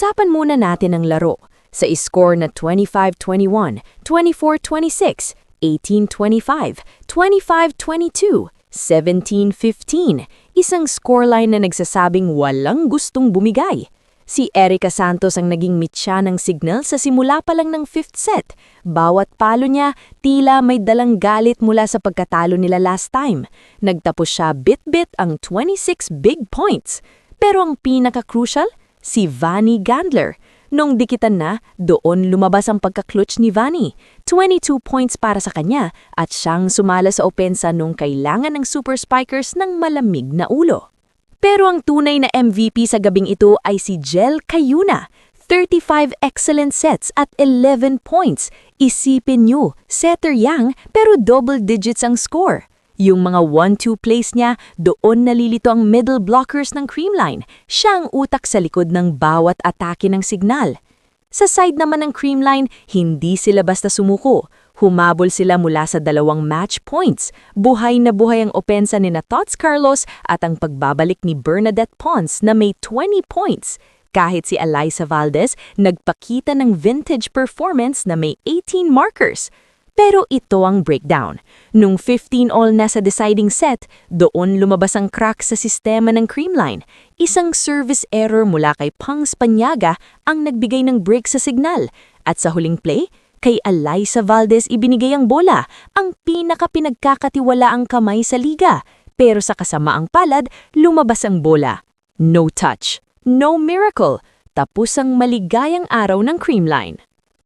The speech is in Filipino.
Pag-usapan muna natin ang laro. Sa score na 25-21, 24-26, 18-25, 25-22, 17-15, isang scoreline na nagsasabing walang gustong bumigay. Si Erica Santos ang naging mitya ng signal sa simula pa lang ng 5th set. Bawat palo niya, tila may dalang galit mula sa pagkatalo nila last time. Nagtapos siya bit-bit ang 26 big points. Pero ang pinaka-crucial, si Vannie Gandler. Nung dikitan na, doon lumabas ang pagka-clutch ni Vannie. 22 points para sa kanya at siyang sumala sa opensa nung kailangan ng Super Spikers ng malamig na ulo. Pero ang tunay na MVP sa gabing ito ay si Jel Cayuna. 35 excellent sets at 11 points. Isipin nyo, setter yang pero double digits ang score. Yung mga 1-2 plays niya, doon nalilito ang middle blockers ng Creamline. Siya ang utak sa likod ng bawat atake ng signal. Sa side naman ng Creamline, hindi sila basta sumuko. Humabol sila mula sa 2 match points. Buhay na buhay ang opensa ni Tots Carlos at ang pagbabalik ni Bernadette Pons na may 20 points. Kahit si Alyssa Valdez, nagpakita ng vintage performance na may 18 markers. Pero ito ang breakdown. Nung 15-all na sa deciding set, doon lumabas ang crack sa sistema ng Creamline. Isang service error mula kay Pang Spanyaga ang nagbigay ng break sa signal. At sa huling play, kay Alyssa Valdez ibinigay ang bola, ang pinaka-pinagkakatiwala ang kamay sa liga. Pero sa kasamaang palad, lumabas ang bola. No touch, no miracle. Tapos ang maligayang araw ng Creamline.